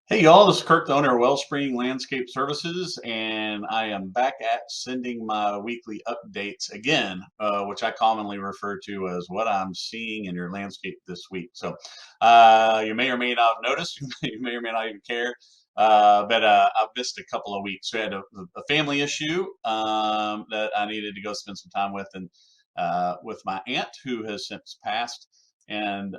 Hey y'all, this is Kirk, the owner of Wellspring Landscape Services, and I am back at sending my weekly updates again, which I commonly refer to as what I'm seeing in your landscape this week. So you may or may not have noticed, you may or may not even care, but I've missed a couple of weeks. We had a family issue that I needed to go spend some time with, and with my aunt who has since passed. And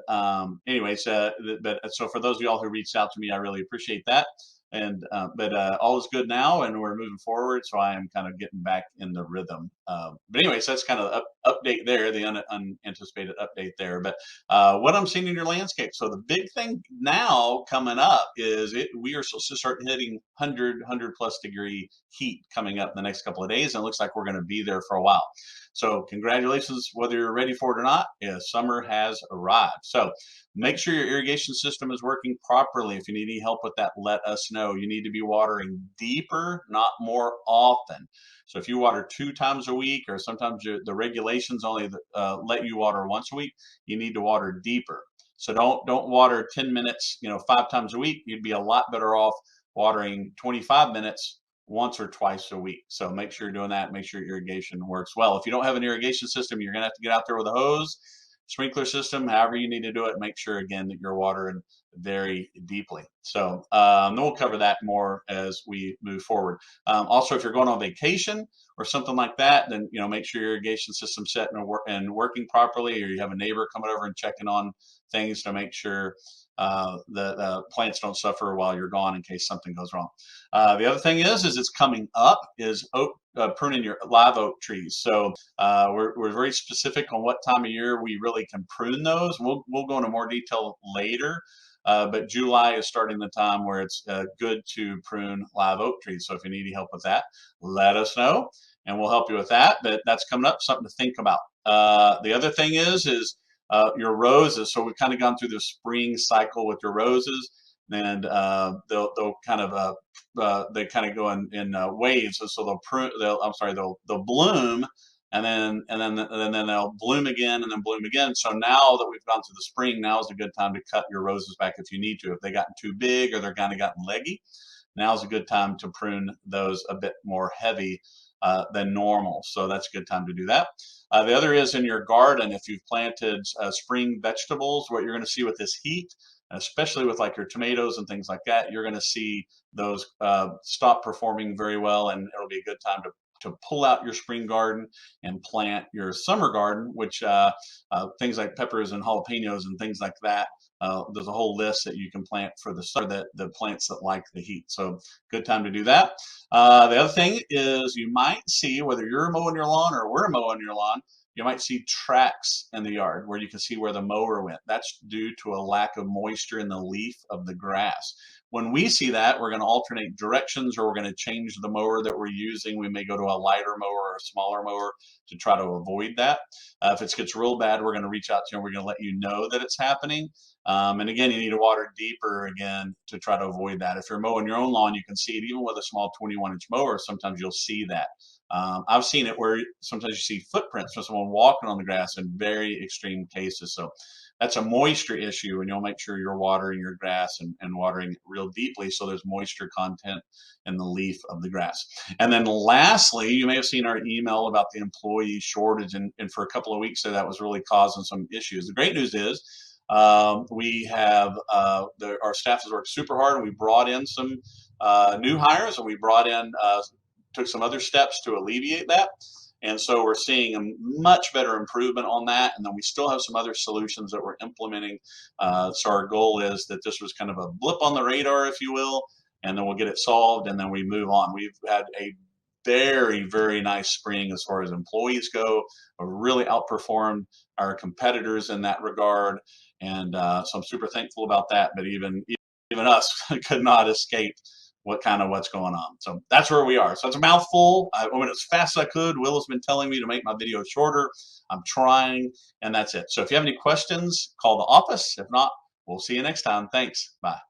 anyways, but so for those of y'all who reached out to me, I really appreciate that. And but all is good now, and we're moving forward. So I am kind of getting back in the rhythm. But anyways, that's kind of the update there, the unanticipated update there. But what I'm seeing in your landscape. So the big thing now coming up is we are supposed to start hitting 100 plus degree heat coming up in the next couple of days, and it looks like we're going to be there for a while. So congratulations, whether you're ready for it or not, summer has arrived. So make sure your irrigation system is working properly. If you need any help with that, let us know. You need to be watering deeper, not more often. So if you water 2 times a week, or sometimes the regulations only let you water once a week, you need to water deeper. So don't water 10 minutes, 5 times a week. You'd be a lot better off watering 25 minutes once or twice a week. So make sure you're doing that. Make sure your irrigation works well. If you don't have an irrigation system, you're going to have to get out there with a hose, sprinkler system, however you need to do it. Make sure, again, that you're watering very deeply. So then we'll cover that more as we move forward. Also, if you're going on vacation or something like that, then make sure your irrigation system's set and working properly, or you have a neighbor coming over and checking on things to make sure the plants don't suffer while you're gone in case something goes wrong. The other thing is it's coming up is pruning your live oak trees. So we're very specific on what time of year we really can prune those. We'll go into more detail later. But July is starting the time where it's good to prune live oak trees. So if you need any help with that, let us know, and we'll help you with that. But that's coming up, something to think about. The other thing is your roses. So we've kind of gone through the spring cycle with your roses, and they'll kind of they kind of go in waves. So they'll prune. They'll bloom, and then they'll bloom again, and then bloom again. So now that we've gone through the spring, now is a good time to cut your roses back if you need to. If they gotten too big or they're kind of gotten leggy, now is a good time to prune those a bit more heavy than normal. So that's a good time to do that. The other is in your garden, if you've planted spring vegetables, what you're going to see with this heat, especially with like your tomatoes and things like that, you're going to see those stop performing very well, and it'll be a good time to pull out your spring garden and plant your summer garden, which things like peppers and jalapenos and things like that. There's a whole list that you can plant for the summer, the plants that like the heat. So good time to do that. The other thing is you might see, whether you're mowing your lawn or we're mowing your lawn, you might see tracks in the yard where you can see where the mower went. That's due to a lack of moisture in the leaf of the grass. When we see that, we're going to alternate directions, or we're going to change the mower that we're using. We may go to a lighter mower or a smaller mower to try to avoid that. If it gets real bad, we're going to reach out to you and we're going to let you know that it's happening. And again, you need to water deeper again to try to avoid that. If you're mowing your own lawn, you can see it even with a small 21-inch mower. Sometimes you'll see that. I've seen it where sometimes you see footprints from someone walking on the grass in very extreme cases. So that's a moisture issue, and you'll make sure you're watering your grass and watering it real deeply so there's moisture content in the leaf of the grass. And then lastly, you may have seen our email about the employee shortage, and for a couple of weeks there, that was really causing some issues. The great news is we have our staff has worked super hard, and we brought in some new hires, and we brought in took some other steps to alleviate that. And so we're seeing a much better improvement on that. And then we still have some other solutions that we're implementing. So our goal is that this was kind of a blip on the radar, if you will, and then we'll get it solved, and then we move on. We've had a very, very nice spring as far as employees go. We've really outperformed our competitors in that regard. And so I'm super thankful about that. But even us could not escape what's going on. So that's where we are. So it's a mouthful. I went as fast as I could. Will has been telling me to make my videos shorter. I'm trying, and that's it. So if you have any questions, call the office. If not, we'll see you next time. Thanks. Bye.